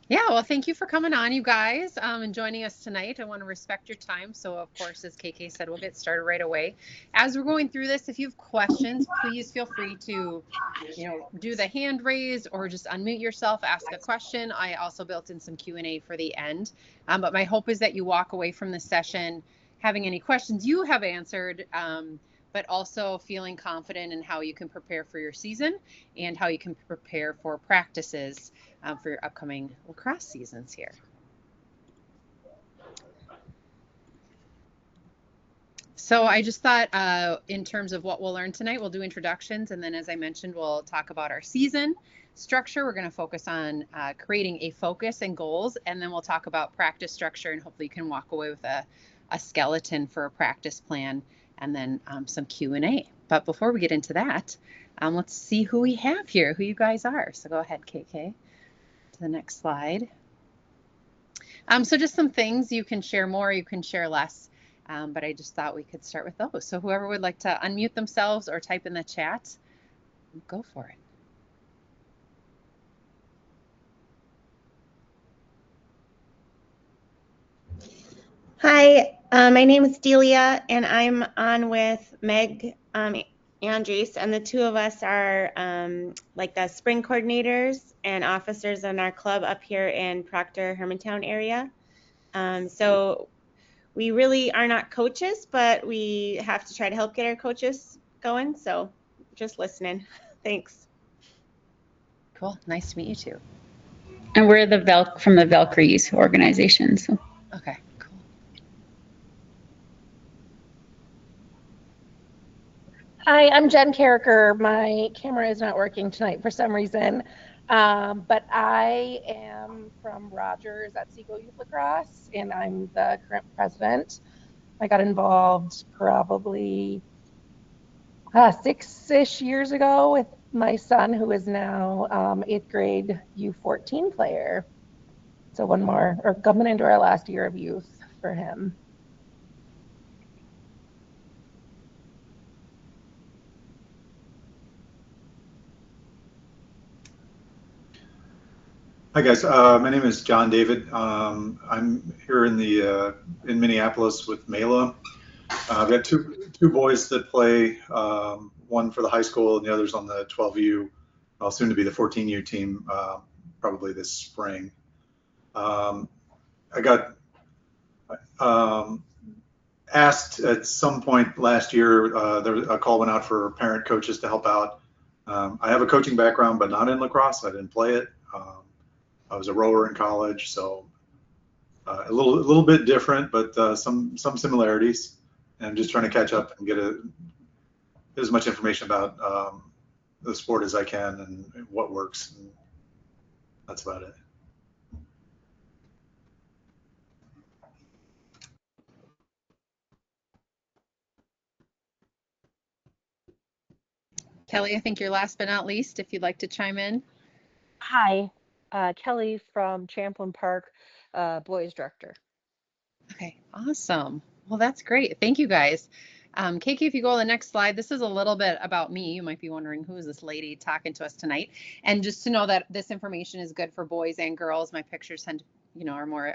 Yeah, well, thank you for coming on, you guys, and joining us tonight. I want to respect your time. So, of course, as KK said, we'll get started right away. As we're going through this, if you have questions, please feel free to, do the hand raise or just unmute yourself, ask a question. I also built in some Q&A for the end. But my hope is that you walk away from this session having any questions you have answered, but also feeling confident in how you can prepare for your season and how you can prepare for practices for your upcoming lacrosse seasons here. So I just thought in terms of what we'll learn tonight, we'll do introductions. And then as I mentioned, we'll talk about our season structure. We're going to focus on creating a focus and goals. And then we'll talk about practice structure. And hopefully you can walk away with a skeleton for a practice plan and then some Q&A. But before we get into that, let's see who we have here, who you guys are. So go ahead, KK, to the next slide. So just some things, you can share more, you can share less, but I just thought we could start with those. So whoever would like to unmute themselves or type in the chat, go for it. Hi, my name is Delia, and I'm on with Meg Andres, and the two of us are like the spring coordinators and officers in our club up here in Proctor, Hermantown area. So we really are not coaches, but we have to try to help get our coaches going. So just listening. Thanks. Cool. Nice to meet you too. And we're from the Valkyries organization. So. Okay, cool. Hi, I'm Jen Carricker. My camera is not working tonight for some reason, but I am from Rogers at Seagull Youth Lacrosse, and I'm the current president. I got involved probably 6-ish years ago with my son, who is now 8th grade U14 player. So one more, or coming into our last year of youth for him. Hi guys, my name is John David. I'm here in Minneapolis with Mela. I've got two boys that play, one for the high school and the other's on the 12U, soon to be the 14U team, probably this spring. I got asked at some point last year, a call went out for parent coaches to help out. I have a coaching background, but not in lacrosse. I didn't play it. I was a rower in college, so a little bit different, but some similarities. And just trying to catch up and get as much information about the sport as I can and what works. And that's about it. Kelly, I think you're last but not least, if you'd like to chime in. Hi, Kelly from Champlin Park, boys director. Okay, awesome. Well, that's great. Thank you guys. KK, if you go to the next slide, this is a little bit about me. You might be wondering, who is this lady talking to us tonight? And just to know that this information is good for boys and girls. My pictures tend to, are more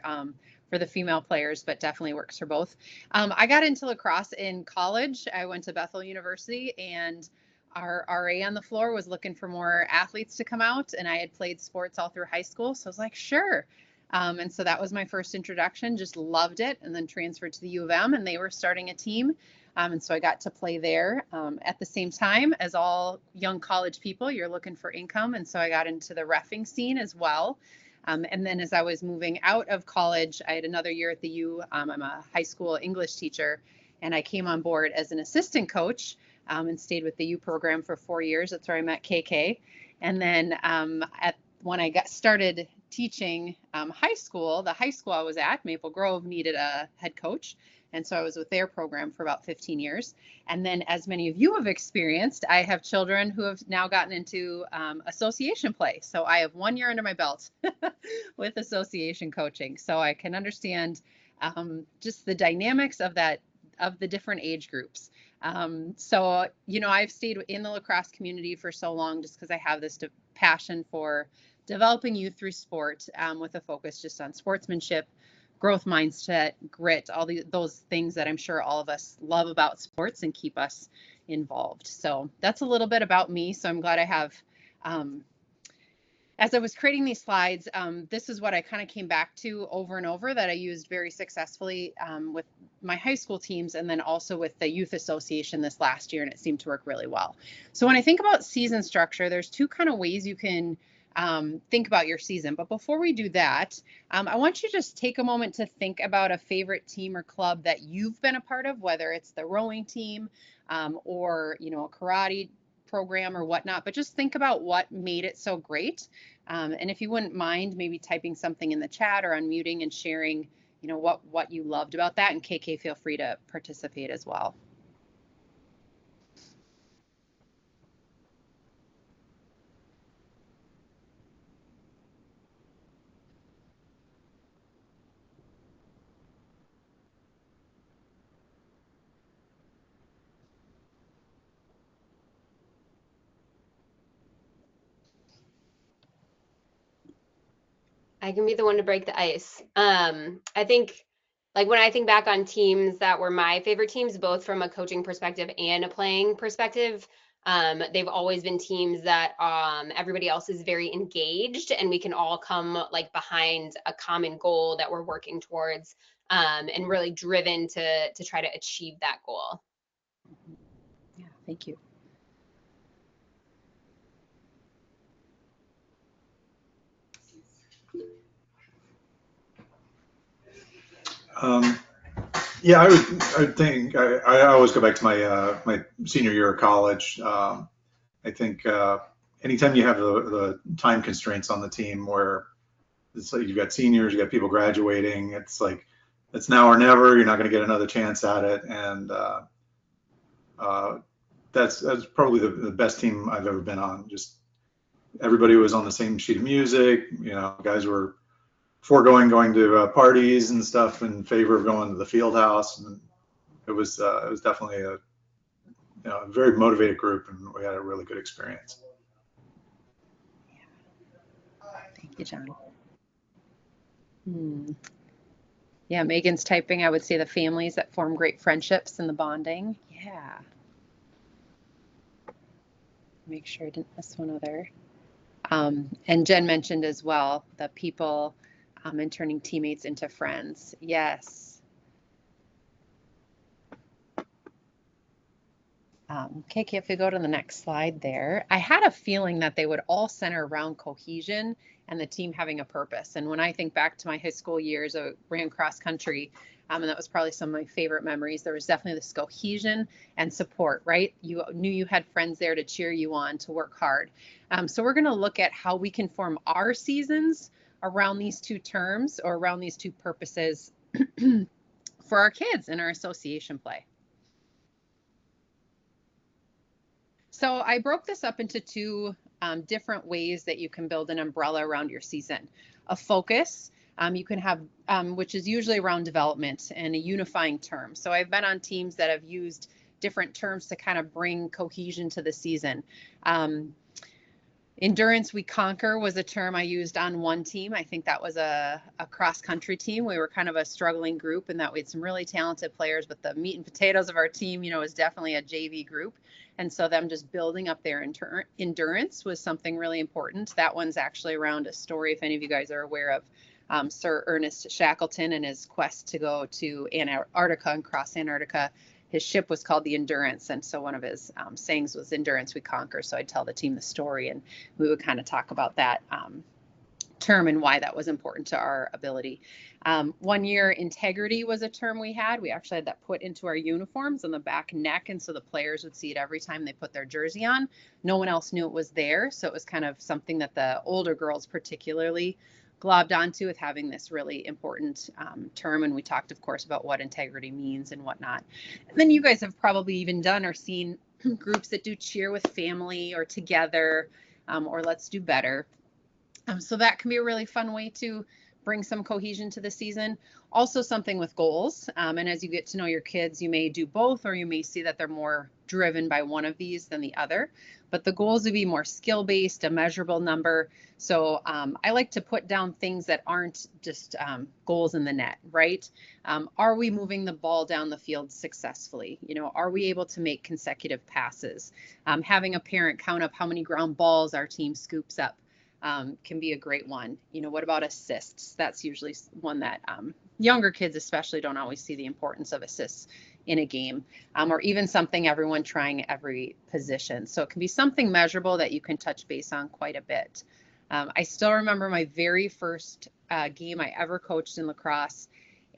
for the female players, but definitely works for both. I got into lacrosse in college. I went to Bethel University, and our RA on the floor was looking for more athletes to come out, and I had played sports all through high school. So I was like, sure. And so that was my first introduction, just loved it, and then transferred to the U of M, and they were starting a team. And so I got to play there. At the same time, as all young college people, you're looking for income. And so I got into the reffing scene as well. And then as I was moving out of college, I had another year at the U. I'm a high school English teacher, and I came on board as an assistant coach and stayed with the U program for 4 years. That's where I met KK. And then when I got started teaching high school, the high school I was at, Maple Grove, needed a head coach. And so I was with their program for about 15 years. And then, as many of you have experienced, I have children who have now gotten into association play. So I have 1 year under my belt with association coaching. So I can understand just the dynamics of the different age groups. So, I've stayed in the lacrosse community for so long just because I have this passion for developing youth through sport with a focus just on sportsmanship, growth mindset, grit, all those things that I'm sure all of us love about sports and keep us involved. So that's a little bit about me. So I'm glad I have, as I was creating these slides, this is what I kind of came back to over and over that I used very successfully with my high school teams and then also with the youth association this last year, and it seemed to work really well. So when I think about season structure, there's two kind of ways you can think about your season. But before we do that, I want you to just take a moment to think about a favorite team or club that you've been a part of, whether it's the rowing team or, you know, a karate program or whatnot, but just think about what made it so great. And if you wouldn't mind maybe typing something in the chat or unmuting and sharing, you know, what you loved about that. And KK, feel free to participate as well. I can be the one to break the ice. I think, like, when I think back on teams that were my favorite teams, both from a coaching perspective and a playing perspective, they've always been teams that everybody else is very engaged, and we can all come like behind a common goal that we're working towards, and really driven to try to achieve that goal. Yeah, thank you. Yeah, I would think I always go back to my senior year of college. I think anytime you have the time constraints on the team where it's like you've got seniors, you got people graduating, it's like it's now or never. You're not going to get another chance at it, and that's probably the best team I've ever been on. Just everybody was on the same sheet of music. You know, guys were foregoing going to parties and stuff in favor of going to the field house, and it was definitely a very motivated group, and we had a really good experience. Thank you, John. Yeah, Megan's typing. I would say the families that form great friendships and the bonding. Yeah. Make sure I didn't miss one other. And Jen mentioned as well the people and turning teammates into friends. Yes. KK, if we go to the next slide there, I had a feeling that they would all center around cohesion and the team having a purpose. And when I think back to my high school years, I ran cross country, and that was probably some of my favorite memories. There was definitely this cohesion and support, right? You knew you had friends there to cheer you on, to work hard. So we're going to look at how we can form our seasons around these two terms or around these two purposes for our kids in our association play. So I broke this up into two different ways that you can build an umbrella around your season. A focus you can have, which is usually around development, and a unifying term. So I've been on teams that have used different terms to kind of bring cohesion to the season. Endurance we conquer was a term I used on one team. I think that was a cross-country team. We were kind of a struggling group in that we had some really talented players, but the meat and potatoes of our team, you know, is definitely a JV group. And so them just building up their endurance was something really important. That one's actually around a story, if any of you guys are aware of Sir Ernest Shackleton and his quest to go to Antarctica and cross Antarctica. His ship was called the Endurance, and so one of his sayings was "Endurance we conquer." So I'd tell the team the story, and we would kind of talk about that term and why that was important to our ability. 1 year, integrity was a term we had. We actually had that put into our uniforms on the back neck, and so the players would see it every time they put their jersey on. No one else knew it was there, so it was kind of something that the older girls particularly globbed onto with having this really important term. And we talked, of course, about what integrity means and whatnot. And then you guys have probably even done or seen groups that do cheer with family or together or let's do better. So that can be a really fun way to bring some cohesion to the season. Also something with goals. And as you get to know your kids, you may do both, or you may see that they're more driven by one of these than the other, but the goals would be more skill-based, a measurable number. So I like to put down things that aren't just goals in the net, right? Are we moving the ball down the field successfully? You know, are we able to make consecutive passes? Having a parent count up how many ground balls our team scoops up can be a great one. You know, what about assists? That's usually one that younger kids especially don't always see the importance of assists in a game, or even something everyone trying every position. So it can be something measurable that you can touch base on quite a bit. I still remember my very first game I ever coached in lacrosse.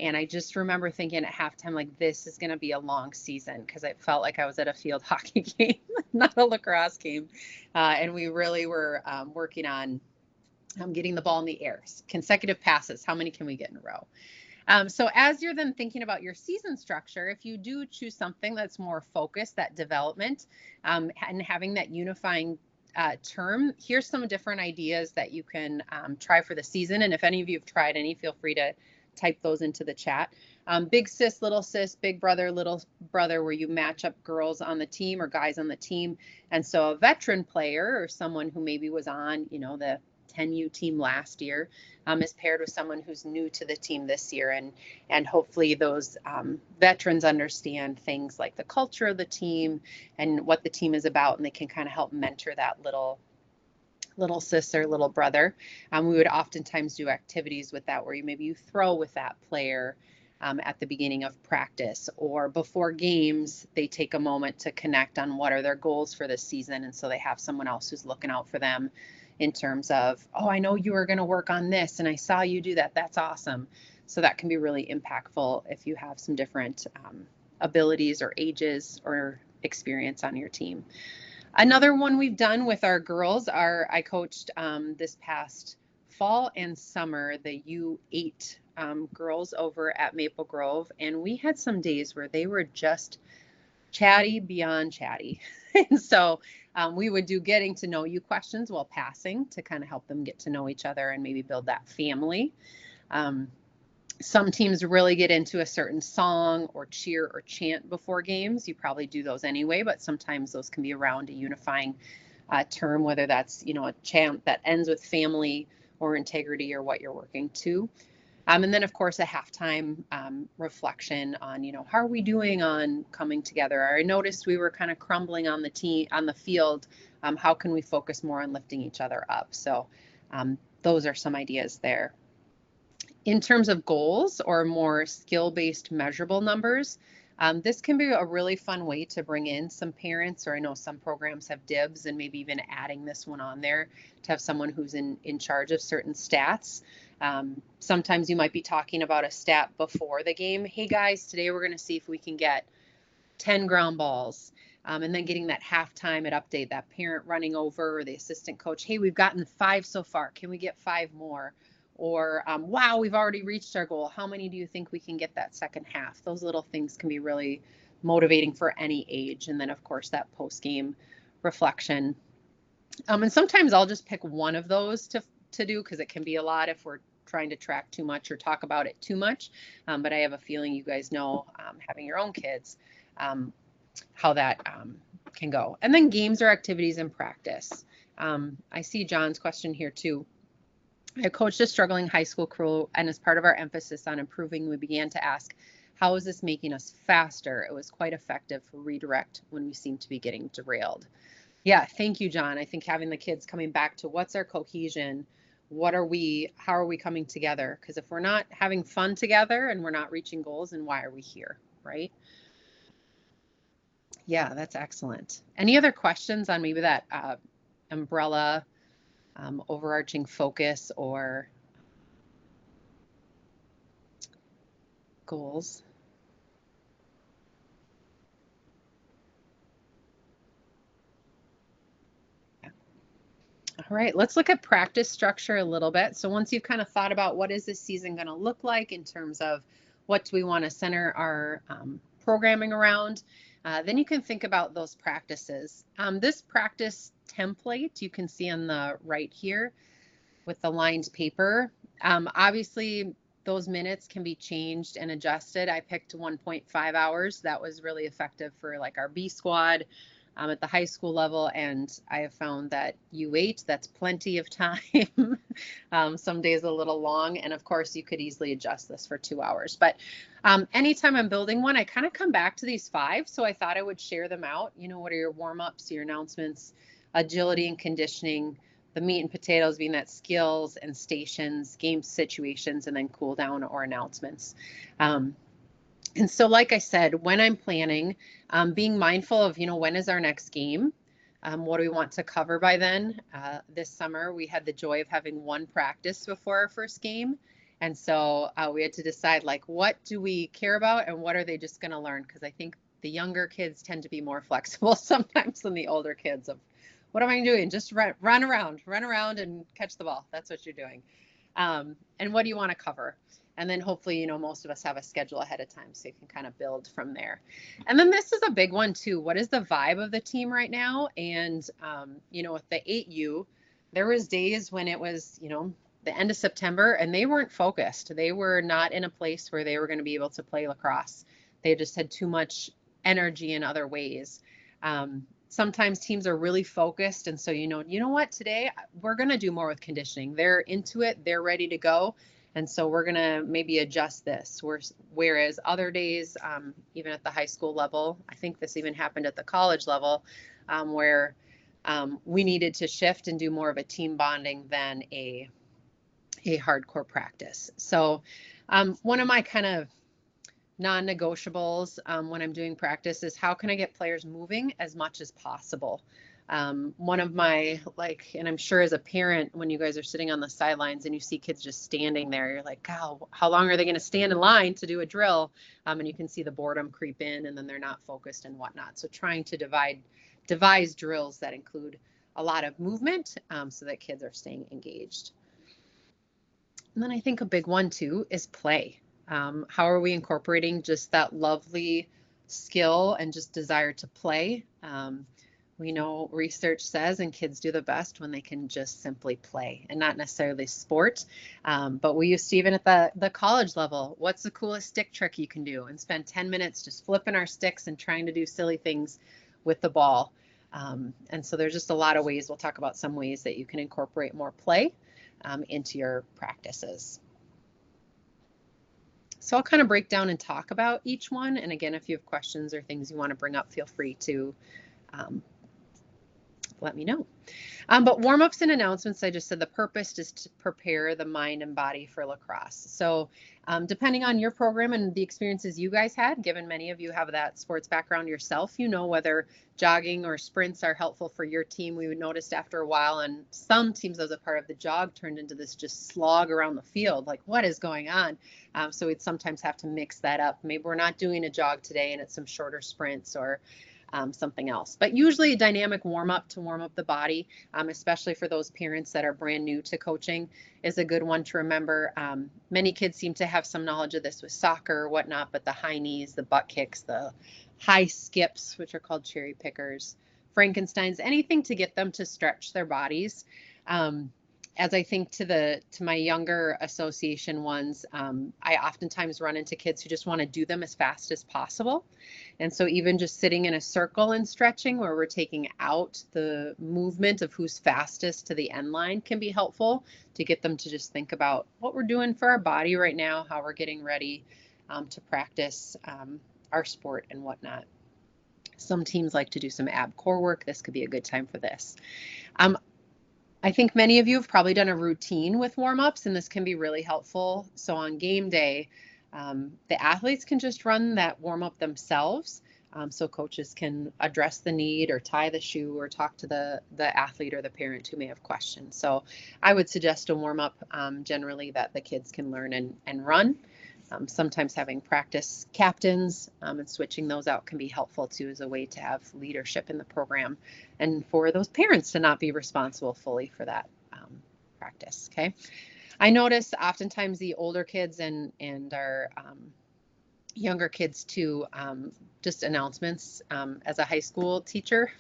And I just remember thinking at halftime, like, this is going to be a long season, because I felt like I was at a field hockey game, not a lacrosse game. And we really were working on getting the ball in the air, consecutive passes. How many can we get in a row? So as you're then thinking about your season structure, if you do choose something that's more focused, that development, and having that unifying term, here's some different ideas that you can try for the season. And if any of you have tried any, feel free to type those into the chat. Big sis, big brother, little brother, where you match up girls on the team or guys on the team. And so a veteran player or someone who maybe was on, you know, the 10U team last year is paired with someone who's new to the team this year, and hopefully those veterans understand things like the culture of the team and what the team is about, and they can kind of help mentor that little sis or little brother. We would oftentimes do activities with that where maybe you throw with that player at the beginning of practice, or before games they take a moment to connect on what are their goals for this season, and so they have someone else who's looking out for them in terms of, oh, I know you were going to work on this and I saw you do that. That's awesome. So that can be really impactful if you have some different abilities or ages or experience on your team. Another one we've done with our girls I coached this past fall and summer, the U8 girls over at Maple Grove. And we had some days where they were just chatty beyond chatty. And so we would do getting to know you questions while passing to kind of help them get to know each other and maybe build that family. Some teams really get into a certain song or cheer or chant before games. You probably do those anyway, but sometimes those can be around a unifying term, whether that's, you know, a chant that ends with family or integrity or what you're working to. And then, of course, a halftime reflection on, you know, how are we doing on coming together? I noticed we were kind of crumbling on the field. How can we focus more on lifting each other up? So those are some ideas there. In terms of goals or more skill-based measurable numbers, this can be a really fun way to bring in some parents, or I know some programs have dibs, and maybe even adding this one on there to have someone who's in charge of certain stats. Sometimes you might be talking about a stat before the game. Hey guys, today we're going to see if we can get 10 ground balls. And then getting that halftime at update, that parent running over, or the assistant coach, hey, we've gotten 5 so far. Can we get 5 more? Or, wow, we've already reached our goal. How many do you think we can get that second half? Those little things can be really motivating for any age. And then, of course, that post-game reflection. And sometimes I'll just pick one of those to do, because it can be a lot if we're trying to track too much or talk about it too much. But I have a feeling you guys know, having your own kids, how that can go. And then games or activities in practice. I see John's question here too. I coached a struggling high school crew, and as part of our emphasis on improving, we began to ask, how is this making us faster? It was quite effective for redirect when we seem to be getting derailed. Yeah, thank you, John. I think having the kids coming back to what's our cohesion, how are we coming together? Because if we're not having fun together and we're not reaching goals, then why are we here, right? Yeah, that's excellent. Any other questions on maybe that umbrella, overarching focus or goals? All right, let's look at practice structure a little bit. So once you've kind of thought about what is this season going to look like in terms of what do we want to center our programming around, then you can think about those practices. This practice template you can see on the right here with the lined paper. Obviously, those minutes can be changed and adjusted. I picked 1.5 hours. That was really effective for like our B squad at the high school level. And I have found that U8, that's plenty of time. Some days a little long. And of course, you could easily adjust this for 2 hours. But anytime I'm building one, I kind of come back to these 5. So I thought I would share them out. You know, what are your warm-ups, your announcements, agility and conditioning, the meat and potatoes being that skills and stations, game situations, and then cool down or announcements. And so, like I said, when I'm planning, being mindful of, you know, when is our next game? What do we want to cover by then? This summer, we had the joy of having 1 practice before our first game. And so we had to decide, like, what do we care about and what are they just going to learn? Because I think the younger kids tend to be more flexible sometimes than the older kids of, what am I doing? Just run around and catch the ball. That's what you're doing. And what do you want to cover? And then hopefully, you know, most of us have a schedule ahead of time so you can kind of build from there. And then this is a big one too. What is the vibe of the team right now? And, you know, with the 8U, there was days when it was, you know, the end of September and they weren't focused. They were not in a place where they were going to be able to play lacrosse. They just had too much energy in other ways. Sometimes teams are really focused. And so, you know what, today we're going to do more with conditioning. They're into it. They're ready to go. And so we're going to maybe adjust this. Whereas other days, even at the high school level, I think this even happened at the college level, where we needed to shift and do more of a team bonding than a hardcore practice. So one of my kind of non-negotiables when I'm doing practice is how can I get players moving as much as possible? One of my, like, and I'm sure as a parent, when you guys are sitting on the sidelines and you see kids just standing there, you're like, God, how long are they going to stand in line to do a drill? And you can see the boredom creep in and then they're not focused and whatnot. So trying to devise drills that include a lot of movement so that kids are staying engaged. And then I think a big one too is play. How are we incorporating just that lovely skill and just desire to play? We know research says, and kids do the best when they can just simply play and not necessarily sport. But we used to, even at the college level, what's the coolest stick trick you can do? And spend 10 minutes just flipping our sticks and trying to do silly things with the ball. And so there's just a lot of ways. We'll talk about some ways that you can incorporate more play into your practices. So I'll kind of break down and talk about each one. And again, if you have questions or things you want to bring up, feel free to let me know. But warm-ups and announcements, I just said the purpose is to prepare the mind and body for lacrosse. So depending on your program and the experiences you guys had, given many of you have that sports background yourself, you know whether jogging or sprints are helpful for your team. We noticed after a while, and some teams as a part of the jog turned into this just slog around the field, like what is going on? So we'd sometimes have to mix that up. Maybe we're not doing a jog today and it's some shorter sprints or something else. But usually a dynamic warm-up to warm up the body, especially for those parents that are brand new to coaching, is a good one to remember. Many kids seem to have some knowledge of this with soccer or whatnot, but the high knees, the butt kicks, the high skips, which are called cherry pickers, Frankensteins, anything to get them to stretch their bodies. As I think to my younger association ones, I oftentimes run into kids who just want to do them as fast as possible. And so even just sitting in a circle and stretching where we're taking out the movement of who's fastest to the end line can be helpful to get them to just think about what we're doing for our body right now, how we're getting ready to practice our sport and whatnot. Some teams like to do some ab core work. This could be a good time for this. I think many of you have probably done a routine with warm-ups, and this can be really helpful. So on game day, the athletes can just run that warm-up themselves. So coaches can address the need or tie the shoe or talk to the athlete or the parent who may have questions. So I would suggest a warm-up generally that the kids can learn and run. Sometimes having practice captains and switching those out can be helpful too as a way to have leadership in the program and for those parents to not be responsible fully for that practice. Okay. I notice oftentimes the older kids and our younger kids too, just announcements as a high school teacher.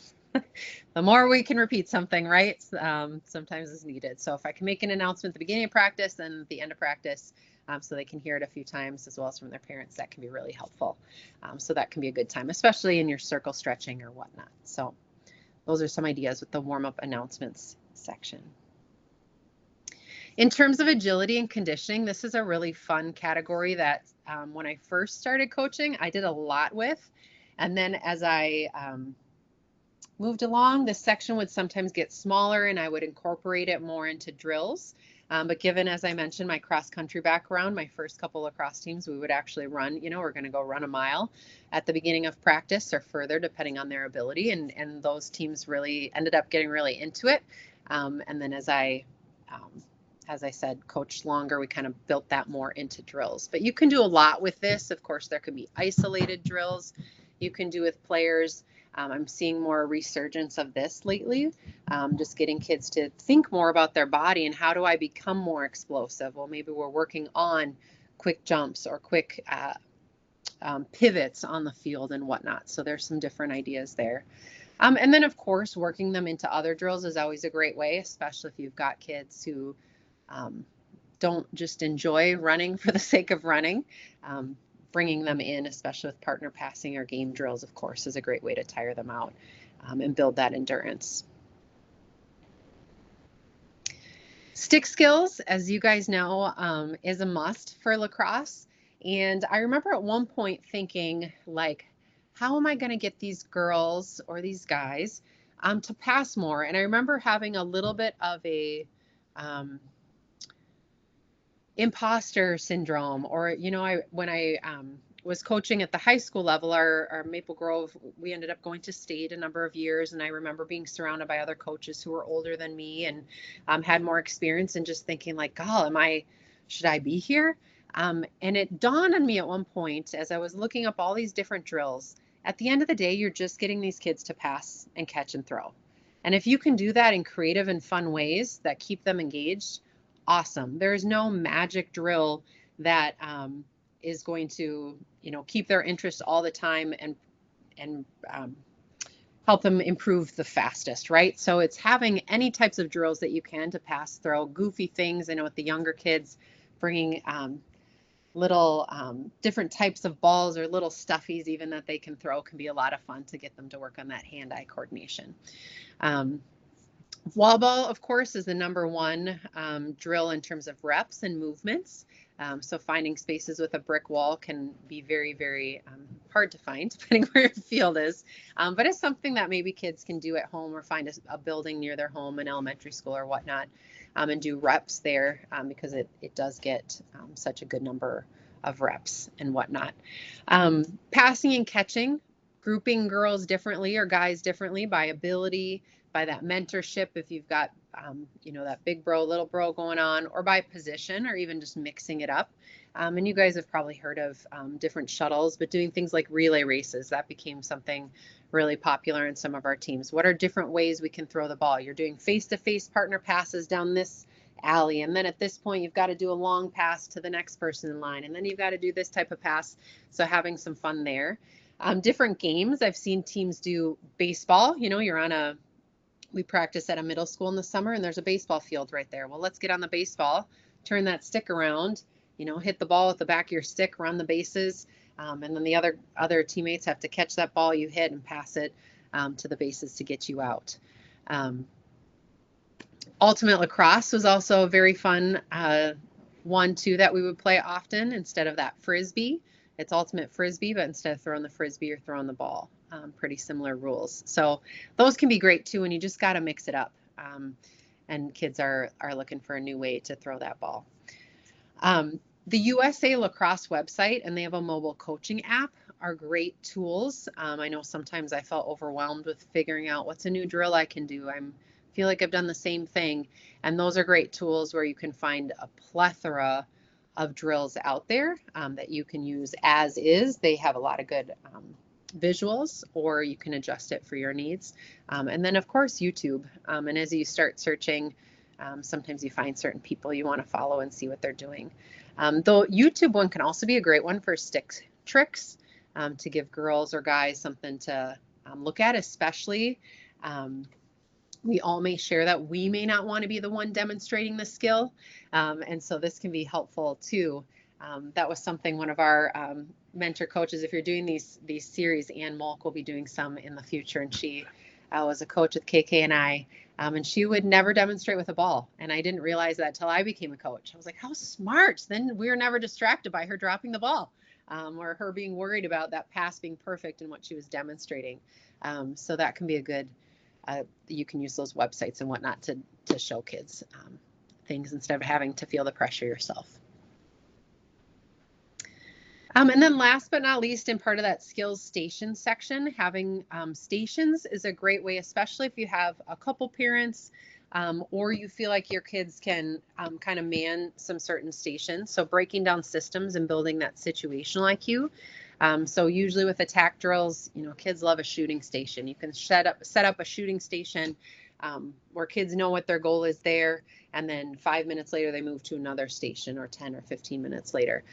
The more we can repeat something, right? Sometimes is needed. So if I can make an announcement at the beginning of practice and at the end of practice, so they can hear it a few times as well as from their parents. That can be really helpful. So that can be a good time, especially in your circle stretching or whatnot. So those are some ideas with the warm-up announcements section. In terms of agility and conditioning, this is a really fun category that when I first started coaching, I did a lot with. And then as I moved along, this section would sometimes get smaller and I would incorporate it more into drills. But given, as I mentioned, my cross-country background, my first couple lacrosse teams, we would actually run, we're going to go run a mile at the beginning of practice or further, depending on their ability. And those teams really ended up getting really into it. And then as I said, coached longer, we kind of built that more into drills. But you can do a lot with this. Of course, there could be isolated drills you can do with players. I'm seeing more resurgence of this lately, just getting kids to think more about their body and how do I become more explosive? Well, maybe we're working on quick jumps or quick pivots on the field and whatnot. So there's some different ideas there. And then, of course, working them into other drills is always a great way, especially if you've got kids who don't just enjoy running for the sake of running. Bringing them in, especially with partner passing or game drills, of course, is a great way to tire them out and build that endurance. Stick skills, as you guys know, is a must for lacrosse. And I remember at one point thinking, like, how am I going to get these girls or these guys to pass more? And I remember having a little bit of a imposter syndrome, or when I was coaching at the high school level, our Maple Grove, we ended up going to state a number of years, and I remember being surrounded by other coaches who were older than me and had more experience, and just thinking like, God, should I be here? And it dawned on me at one point as I was looking up all these different drills. At the end of the day, you're just getting these kids to pass and catch and throw. And if you can do that in creative and fun ways that keep them engaged, awesome. There's no magic drill that is going to, keep their interest all the time and help them improve the fastest, right? So it's having any types of drills that you can to pass, throw, goofy things. I know with the younger kids, bringing little different types of balls or little stuffies even that they can throw can be a lot of fun to get them to work on that hand-eye coordination. Wall ball, of course, is the number one drill in terms of reps and movements. So finding spaces with a brick wall can be very, very hard to find, depending where your field is. But it's something that maybe kids can do at home or find a building near their home, an elementary school or whatnot, and do reps there because it does get such a good number of reps and whatnot. Passing and catching, grouping girls differently or guys differently by ability, by that mentorship, if you've got, that big bro, little bro going on, or by position, or even just mixing it up. And you guys have probably heard of different shuttles, but doing things like relay races, that became something really popular in some of our teams. What are different ways we can throw the ball? You're doing face-to-face partner passes down this alley, and then at this point, you've got to do a long pass to the next person in line, and then you've got to do this type of pass. So having some fun there. Different games, I've seen teams do baseball. We practice at a middle school in the summer and there's a baseball field right there. Well, let's get on the baseball, turn that stick around, hit the ball with the back of your stick, run the bases. And then the other teammates have to catch that ball you hit and pass it to the bases to get you out. Ultimate lacrosse was also a very fun one too that we would play often. Instead of that frisbee, it's ultimate frisbee, but instead of throwing the frisbee, you're throwing the ball. Pretty similar rules. So those can be great too, and you just got to mix it up. And kids are looking for a new way to throw that ball. The USA Lacrosse website, and they have a mobile coaching app, are great tools. I know sometimes I felt overwhelmed with figuring out what's a new drill I can do. I feel like I've done the same thing. And those are great tools where you can find a plethora of drills out there that you can use as is. They have a lot of good visuals, or you can adjust it for your needs. And then of course YouTube, and as you start searching, sometimes you find certain people you want to follow and see what they're doing. Though YouTube one can also be a great one for stick tricks, to give girls or guys something to look at, especially We all may share that we may not want to be the one demonstrating the skill. And so this can be helpful too. That was something one of our mentor coaches, if you're doing these series, Ann Mulk will be doing some in the future. And she was a coach with KK and I, and she would never demonstrate with a ball. And I didn't realize that till I became a coach. I was like, how smart. Then we were never distracted by her dropping the ball or her being worried about that pass being perfect in what she was demonstrating. So that can be a good, you can use those websites and whatnot to show kids things instead of having to feel the pressure yourself. And then last but not least, in part of that skills station section, having stations is a great way, especially if you have a couple parents or you feel like your kids can kind of man some certain stations. So breaking down systems and building that situational IQ. So usually with attack drills, kids love a shooting station. You can set up a shooting station where kids know what their goal is there, and then 5 minutes later they move to another station, or 10 or 15 minutes later.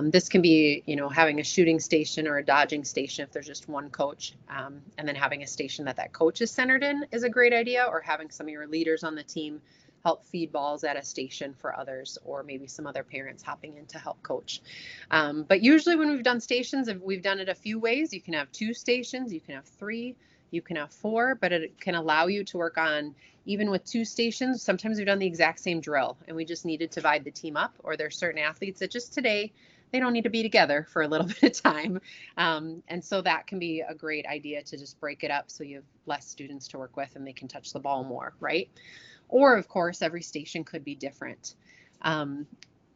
This can be, having a shooting station or a dodging station if there's just one coach, and then having a station that coach is centered in is a great idea, or having some of your leaders on the team help feed balls at a station for others, or maybe some other parents hopping in to help coach. But usually when we've done stations, we've done it a few ways. You can have 2 stations, you can have 3, you can have 4, but it can allow you to work on, even with 2 stations, sometimes we've done the exact same drill and we just needed to divide the team up, or there's certain athletes that just today, they don't need to be together for a little bit of time. And so that can be a great idea to just break it up so you have less students to work with and they can touch the ball more, right? Or of course, every station could be different.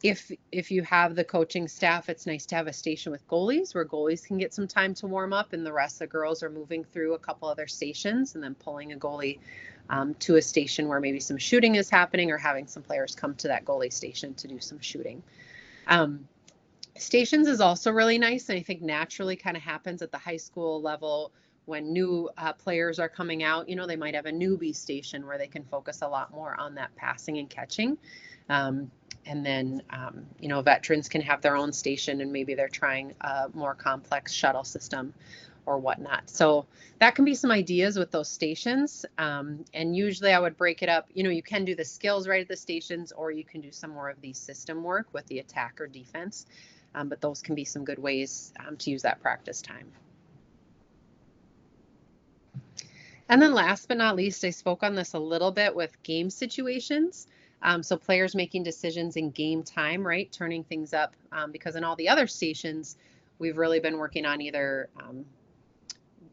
If you have the coaching staff, it's nice to have a station with goalies where goalies can get some time to warm up and the rest of the girls are moving through a couple other stations and then pulling a goalie to a station where maybe some shooting is happening, or having some players come to that goalie station to do some shooting. Stations is also really nice, and I think naturally kind of happens at the high school level when new players are coming out. They might have a newbie station where they can focus a lot more on that passing and catching. And then, veterans can have their own station and maybe they're trying a more complex shuttle system or whatnot. So that can be some ideas with those stations. And usually I would break it up. You can do the skills right at the stations, or you can do some more of the system work with the attack or defense. But those can be some good ways to use that practice time. And then last but not least, I spoke on this a little bit with game situations. So players making decisions in game time, right? Turning things up, because in all the other stations, we've really been working on either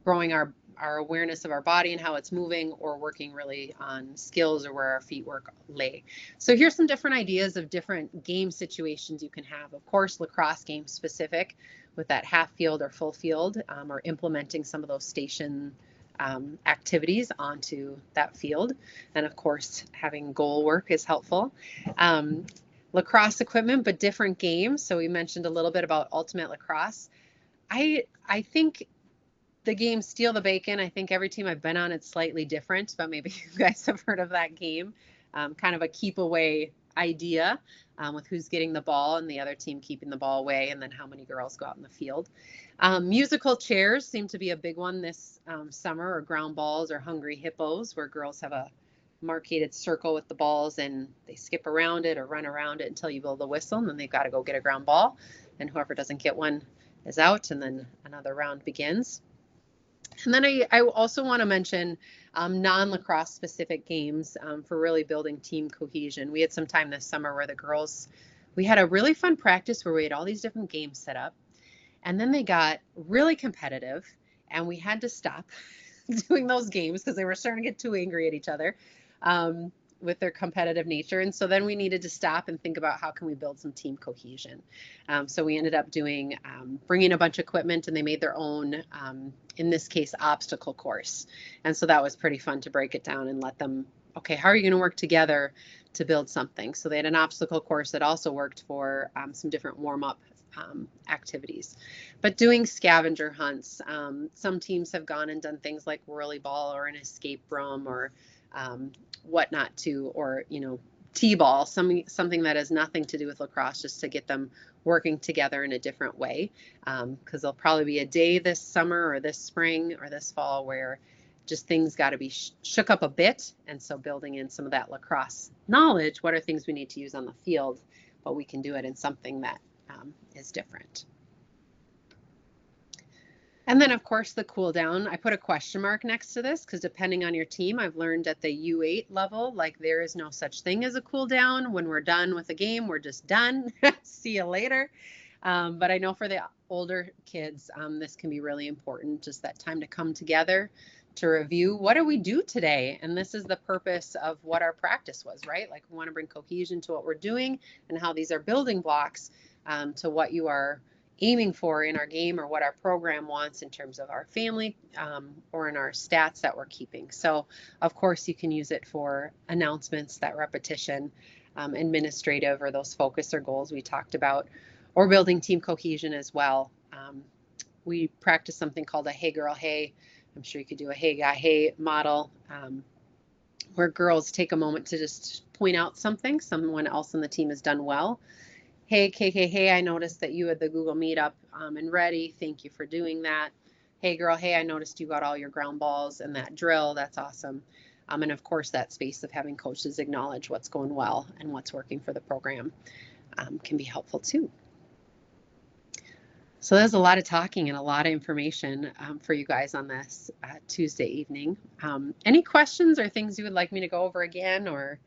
growing our awareness of our body and how it's moving, or working really on skills or where our feet work lay. So here's some different ideas of different game situations you can have. Of course, lacrosse game specific with that half field or full field, or implementing some of those station activities onto that field. And of course, having goal work is helpful. Lacrosse equipment, but different games. So we mentioned a little bit about ultimate lacrosse. I think the game Steal the Bacon, I think every team I've been on, it's slightly different, but maybe you guys have heard of that game. Kind of a keep away idea with who's getting the ball and the other team keeping the ball away, and then how many girls go out in the field. Musical chairs seem to be a big one this summer, or ground balls, or hungry hippos, where girls have a marcated circle with the balls and they skip around it or run around it until you blow the whistle, and then they've got to go get a ground ball, and whoever doesn't get one is out, and then another round begins. And then I also want to mention non-lacrosse specific games for really building team cohesion. We had some time this summer where the girls, we had a really fun practice where we had all these different games set up, and then they got really competitive and we had to stop doing those games because they were starting to get too angry at each other with their competitive nature. And so then we needed to stop and think about how can we build some team cohesion. So we ended up doing, bringing a bunch of equipment, and they made their own, in this case, obstacle course. And so that was pretty fun to break it down and let them, okay, how are you going to work together to build something? So they had an obstacle course that also worked for some different warm-up activities. But doing scavenger hunts, some teams have gone and done things like whirly ball or an escape room, or whatnot too, or t-ball, something that has nothing to do with lacrosse, just to get them working together in a different way, because there'll probably be a day this summer or this spring or this fall where just things got to be shook up a bit. And so building in some of that lacrosse knowledge, what are things we need to use on the field, but we can do it in something that is different. And then, of course, the cool down. I put a question mark next to this because depending on your team, I've learned at the U8 level, like there is no such thing as a cool down. When we're done with a game, we're just done. See you later. But I know for the older kids, this can be really important, just that time to come together to review what do we do today. And this is the purpose of what our practice was, right? Like we want to bring cohesion to what we're doing and how these are building blocks to what you are aiming for in our game or what our program wants in terms of our family or in our stats that we're keeping. So of course you can use it for announcements, that repetition, administrative, or those focus or goals we talked about, or building team cohesion as well. We practice something called a hey girl hey. I'm sure you could do a hey guy hey model where girls take a moment to just point out something someone else on the team has done well. Hey, KK, hey, I noticed that you had the Google Meetup and ready. Thank you for doing that. Hey, girl, hey, I noticed you got all your ground balls and that drill. That's awesome. And of course, that space of having coaches acknowledge what's going well and what's working for the program can be helpful too. So there's a lot of talking and a lot of information for you guys on this Tuesday evening. Any questions or things you would like me to go over again, or?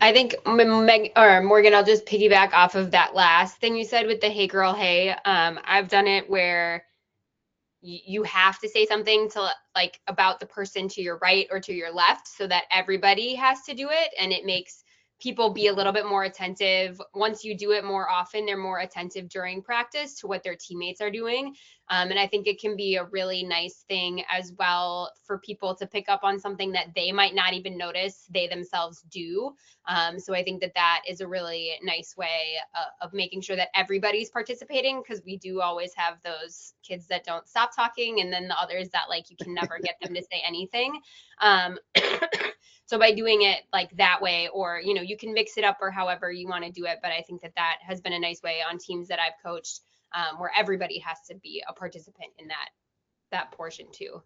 I think Morgan, I'll just piggyback off of that last thing you said with the hey girl, hey. I've done it where you have to say something to like about the person to your right or to your left so that everybody has to do it, and it makes people be a little bit more attentive. Once you do it more often, they're more attentive during practice to what their teammates are doing. And I think it can be a really nice thing as well for people to pick up on something that they might not even notice they themselves do. So I think that that is a really nice way of making sure that everybody's participating, because we do always have those kids that don't stop talking, and then the others that like you can never get them to say anything. So by doing it like that way, or you can mix it up or however you want to do it, but I think that that has been a nice way on teams that I've coached where everybody has to be a participant in that portion too.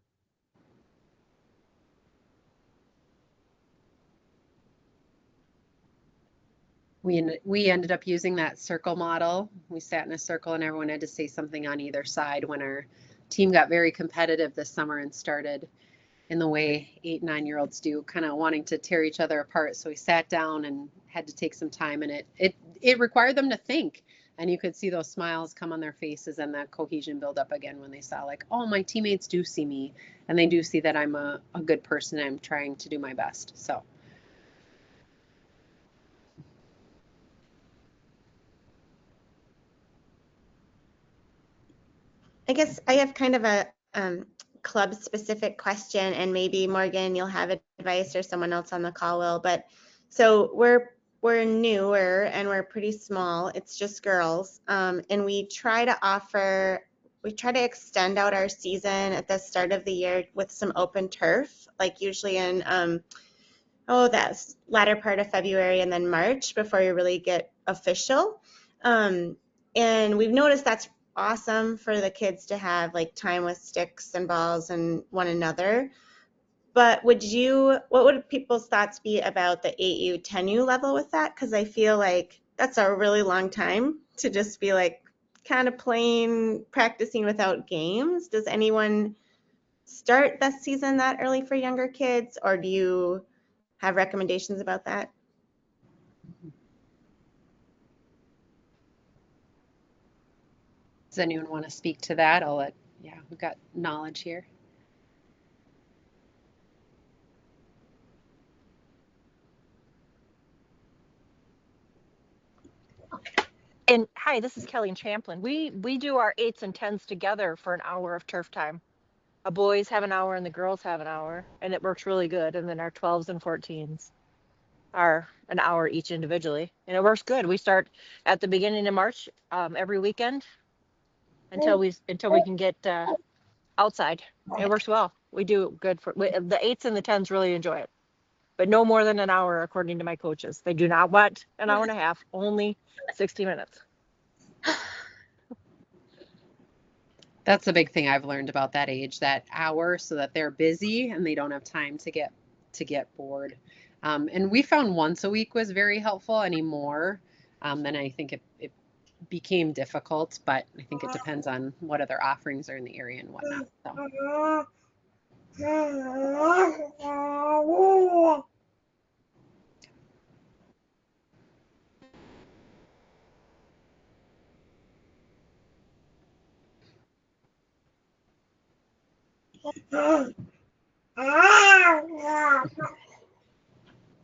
We ended up using that circle model. We sat in a circle and everyone had to say something on either side when our team got very competitive this summer and started in the way 8, 9-year-olds do, kind of wanting to tear each other apart. So we sat down and had to take some time, and it required them to think. And you could see those smiles come on their faces and that cohesion build up again when they saw like, oh, my teammates do see me and they do see that I'm a good person. I'm trying to do my best. So. I guess I have kind of a club specific question, and maybe Morgan, you'll have advice, or someone else on the call will. But so we're newer and we're pretty small. It's just girls, and we try to extend out our season at the start of the year with some open turf, like usually in that latter part of February and then March before you really get official. And we've noticed that's awesome for the kids to have like time with sticks and balls and one another. But what would people's thoughts be about the 8U, 10U level with that? Because I feel like that's a really long time to just be like kind of playing, practicing without games. Does anyone start the season that early for younger kids, or do you have recommendations about that? Does anyone want to speak to that? We've got knowledge here. And hi, this is Kelly in Champlin. We do our 8s and 10s together for an hour of turf time. The boys have an hour and the girls have an hour, and it works really good. And then our 12s and 14s are an hour each individually, and it works good. We start at the beginning of March every weekend until we can get outside. It works well. We do good for the 8s and the 10s really enjoy it. but no more than an hour, according to my coaches. They do not want an hour and a half, only 60 minutes. That's a big thing I've learned about that age, that hour, so that they're busy and they don't have time to get bored. And we found once a week was very helpful. Anymore, then I think it became difficult, but I think it depends on what other offerings are in the area and whatnot. So.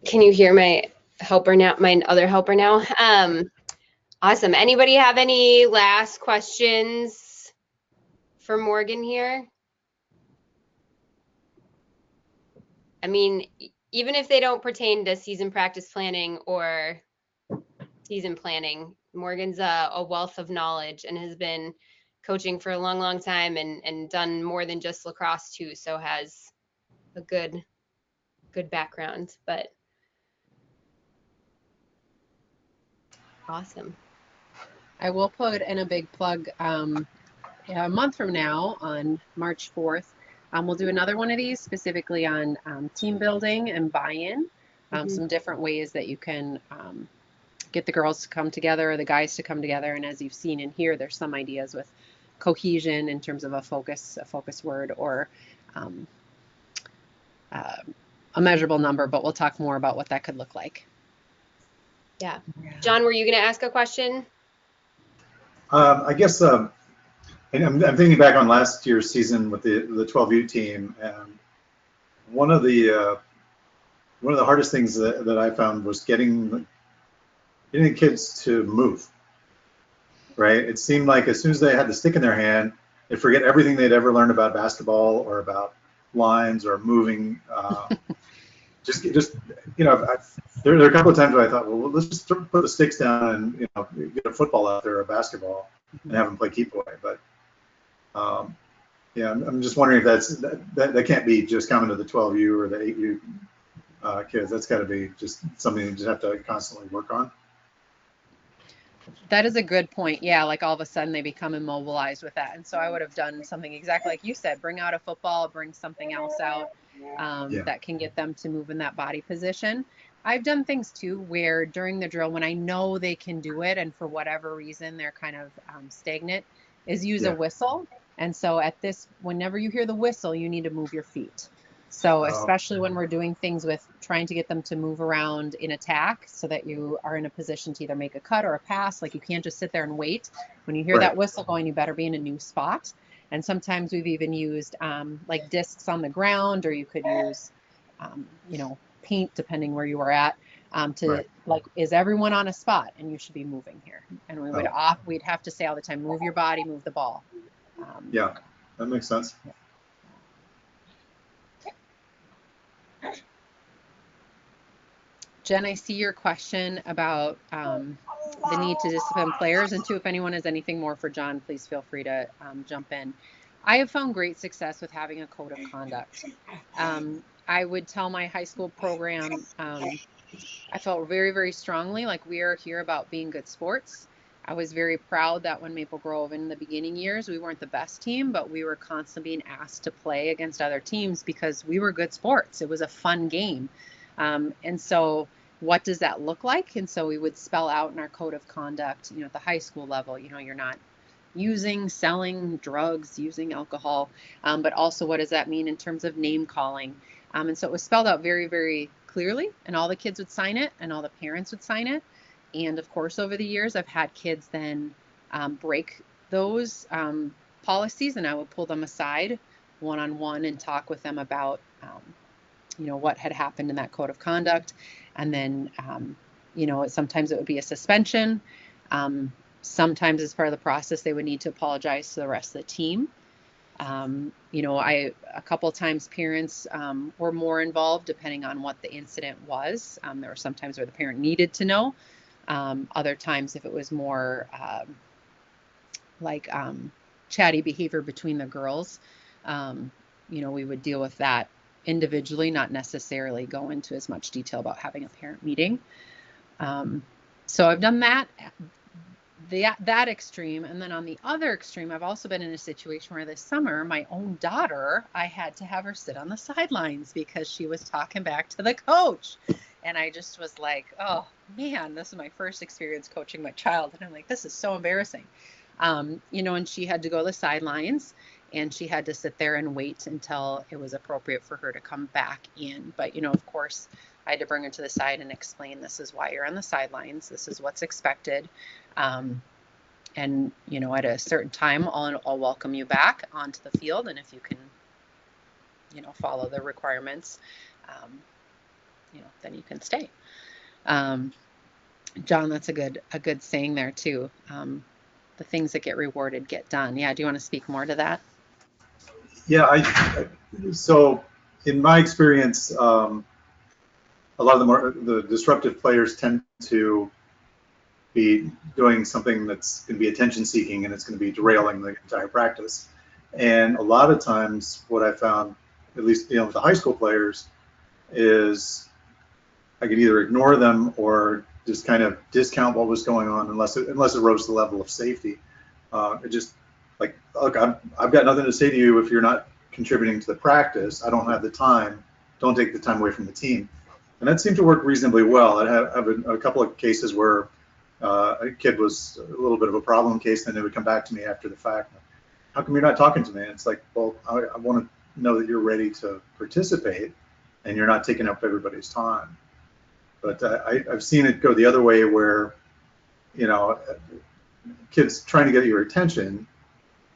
Can you hear my helper now? My other helper now? Awesome. Anybody have any last questions for Morgan here? I mean, even if they don't pertain to season practice planning or season planning, Morgan's a wealth of knowledge and has been coaching for a long, long time and done more than just lacrosse too. So has a good background, but awesome. I will put in a big plug. A month from now, on March 4th, we'll do another one of these specifically on team building and buy-in, some different ways that you can get the girls to come together or the guys to come together. And as you've seen in here, there's some ideas with cohesion in terms of a focus word, or a measurable number, but we'll talk more about what that could look like. Yeah. John, were you going to ask a question? I guess, and I'm thinking back on last year's season with the 12U team, and one of the hardest things that I found was getting the kids to move. Right? It seemed like as soon as they had the stick in their hand, they'd forget everything they'd ever learned about basketball or about lines or moving. Just there are a couple of times where I thought, well, let's just put the sticks down and get a football out there or a basketball and have them play keep away. But yeah, I'm just wondering if that can't be just common to the 12U or the 8U kids. That's got to be just something you just have to constantly work on. That is a good point. Yeah, like all of a sudden they become immobilized with that. And so I would have done something exactly like you said, bring out a football, bring something else out that can get them to move in that body position. I've done things too where during the drill, when I know they can do it and for whatever reason they're kind of stagnant, is use a whistle. And so whenever you hear the whistle, you need to move your feet. So especially when we're doing things with trying to get them to move around in attack so that you are in a position to either make a cut or a pass, like you can't just sit there and wait. When you hear that whistle going, you better be in a new spot. And sometimes we've even used like discs on the ground, or you could use, paint depending where you were at like, is everyone on a spot? And you should be moving here. And we'd have to say all the time, move your body, move the ball. Yeah, that makes sense. Jen, I see your question about the need to discipline players, and too, if anyone has anything more for John, please feel free to jump in. I have found great success with having a code of conduct. I would tell my high school program, I felt very, very strongly like we are here about being good sports. I was very proud that when Maple Grove in the beginning years, we weren't the best team, but we were constantly being asked to play against other teams because we were good sports. It was a fun game. And so what does that look like? And so we would spell out in our code of conduct, at the high school level, you're not selling drugs, using alcohol, but also what does that mean in terms of name calling? And so it was spelled out very, very clearly, and all the kids would sign it and all the parents would sign it. And of course, over the years, I've had kids then break those policies, and I would pull them aside one-on-one and talk with them about what had happened in that code of conduct. And then, sometimes it would be a suspension. Sometimes as part of the process, they would need to apologize to the rest of the team. A couple of times parents were more involved depending on what the incident was. There were some times where the parent needed to know. Other times, if it was more chatty behavior between the girls, we would deal with that individually, not necessarily go into as much detail about having a parent meeting. So I've done that extreme. And then on the other extreme, I've also been in a situation where this summer, my own daughter, I had to have her sit on the sidelines because she was talking back to the coach. And I just was like, oh man, this is my first experience coaching my child. And I'm like, this is so embarrassing. And she had to go to the sidelines and she had to sit there and wait until it was appropriate for her to come back in. But, of course, I had to bring her to the side and explain, this is why you're on the sidelines. This is what's expected. And, at a certain time, I'll welcome you back onto the field. And if you can, follow the requirements, then you can stay. John, that's a good saying there too. The things that get rewarded get done. Yeah. Do you want to speak more to that? Yeah. So in my experience, a lot of the disruptive players tend to be doing something that's going to be attention seeking and it's going to be derailing the entire practice. And a lot of times what I found, at least with the high school players, is I could either ignore them or just kind of discount what was going on unless it rose to the level of safety. It just like, look, I've got nothing to say to you if you're not contributing to the practice. I don't have the time. Don't take the time away from the team. And that seemed to work reasonably well. I have a couple of cases where a kid was a little bit of a problem case, and they would come back to me after the fact. How come you're not talking to me? And it's like, well, I want to know that you're ready to participate and you're not taking up everybody's time. But I've seen it go the other way where, kids trying to get your attention,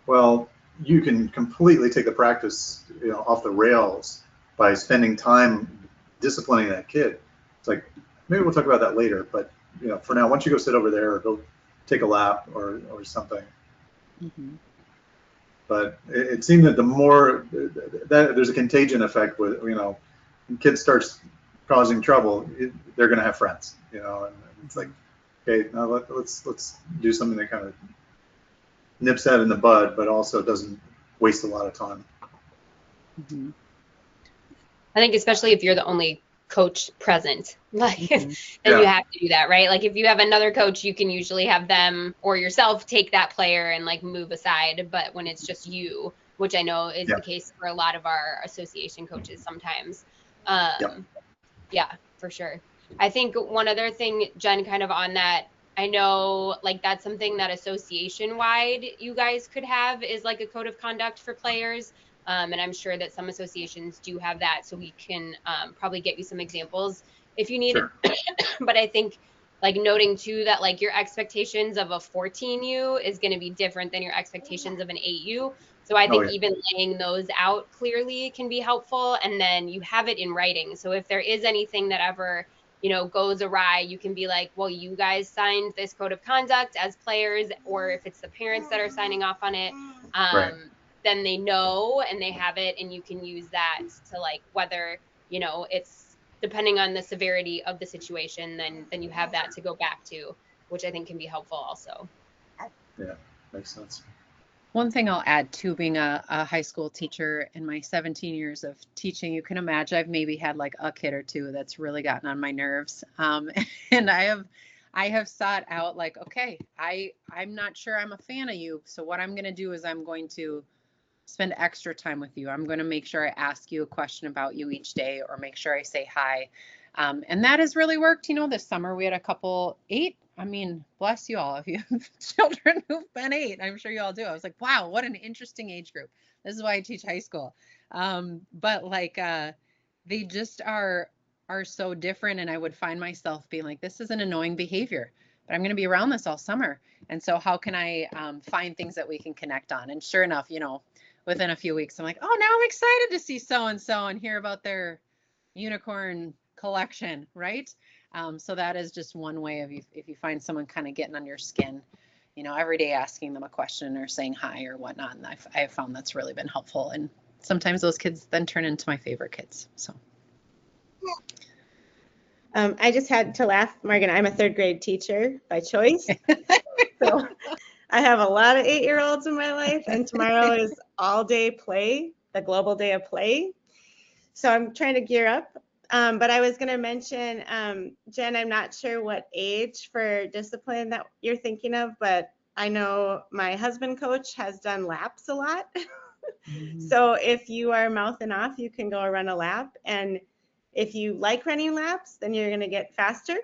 well, you can completely take the practice, off the rails by spending time disciplining that kid. It's like, maybe we'll talk about that later, but for now, why don't you go sit over there or go take a lap or something. Mm-hmm. But it seemed that the more that there's a contagion effect with, when kids starts causing trouble, they're going to have friends, and it's like, okay, now let's do something that kind of nips that in the bud, but also doesn't waste a lot of time. Mm-hmm. I think especially if you're the only coach present, like Mm-hmm. then you have to do that, right? Like if you have another coach, you can usually have them or yourself take that player and like move aside. But when it's just you, which I know is the case for a lot of our association coaches sometimes. Yeah, for sure. I think one other thing, Jen, kind of on that, I know like that's something that association wide you guys could have is like a code of conduct for players. And I'm sure that some associations do have that. So we can probably get you some examples if you need. Sure. But I think like noting too that like your expectations of a 14U is going to be different than your expectations of an 8U. So I think even laying those out clearly can be helpful. And then you have it in writing. So if there is anything that ever, goes awry, you can be like, well, you guys signed this code of conduct as players, or if it's the parents that are signing off on it, Right. then they know and they have it, and you can use that to like whether, it's depending on the severity of the situation, then you have that to go back to, which I think can be helpful also. Yeah, makes sense. One thing I'll add to being a high school teacher in my 17 years of teaching, you can imagine I've maybe had like a kid or two that's really gotten on my nerves. And I have sought out like, okay, I'm not sure I'm a fan of you. So what I'm going to do is I'm going to spend extra time with you. I'm going to make sure I ask you a question about you each day or make sure I say hi. And that has really worked. This summer we had a couple 8. I mean, bless you all if you have children who've been 8. I'm sure you all do. I was like, wow, what an interesting age group. This is why I teach high school. But like they just are so different. And I would find myself being like, this is an annoying behavior, but I'm going to be around this all summer. And so how can I find things that we can connect on? And sure enough, within a few weeks, I'm like, oh, now I'm excited to see so-and-so and hear about their unicorn collection, right? So that is just one way of if you find someone kind of getting on your skin, every day asking them a question or saying hi or whatnot. And I have found that's really been helpful. And sometimes those kids then turn into my favorite kids. So. I just had to laugh, Morgan. I'm a 3rd grade teacher by choice. So I have a lot of 8-year-olds in my life, and tomorrow is all day play, the global day of play. So I'm trying to gear up. But I was going to mention, Jen, I'm not sure what age for discipline that you're thinking of, but I know my husband coach has done laps a lot. So if you are mouthing off, you can go run a lap. And if you like running laps, then you're going to get faster.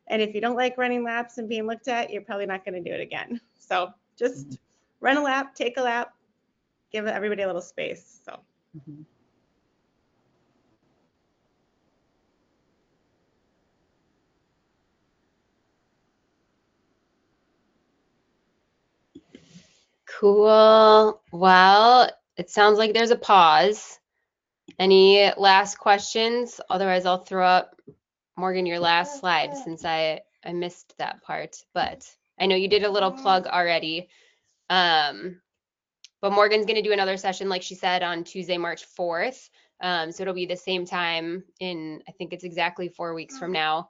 And if you don't like running laps and being looked at, you're probably not going to do it again. So just run a lap, take a lap, give everybody a little space. So. Cool. Well, it sounds like there's a pause. Any last questions? Otherwise, I'll throw up, Morgan, your last slide since I missed that part. But I know you did a little plug already. But Morgan's going to do another session, like she said, on Tuesday, March 4th. So it'll be the same time in, I think it's exactly 4 weeks from now.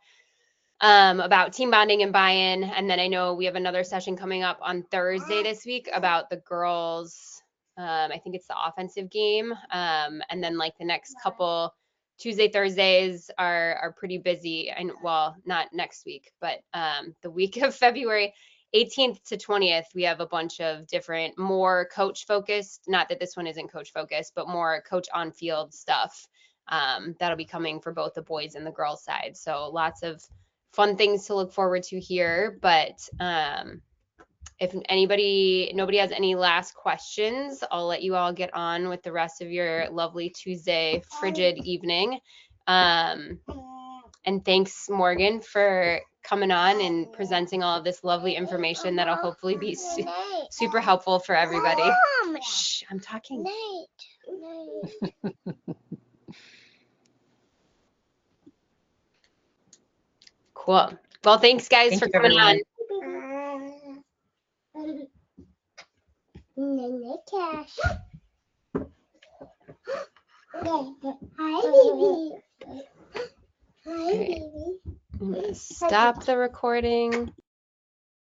About team bonding and buy-in. And then I know we have another session coming up on Thursday this week about the girls. I think it's the offensive game. And then like the next couple Tuesday, Thursdays are pretty busy. And well, not next week, but the week of February 18th to 20th, we have a bunch of different, more coach focused, not that this one isn't coach focused, but more coach on field stuff. That'll be coming for both the boys and the girls side. So lots of fun things to look forward to here. But if nobody has any last questions, I'll let you all get on with the rest of your lovely Tuesday frigid evening. And thanks, Morgan, for coming on and presenting all of this lovely information that'll hopefully be super helpful for everybody. Shh, I'm talking. Cool. Well, thanks guys for coming on. Hi, baby. Hi, baby. I'm gonna stop the recording.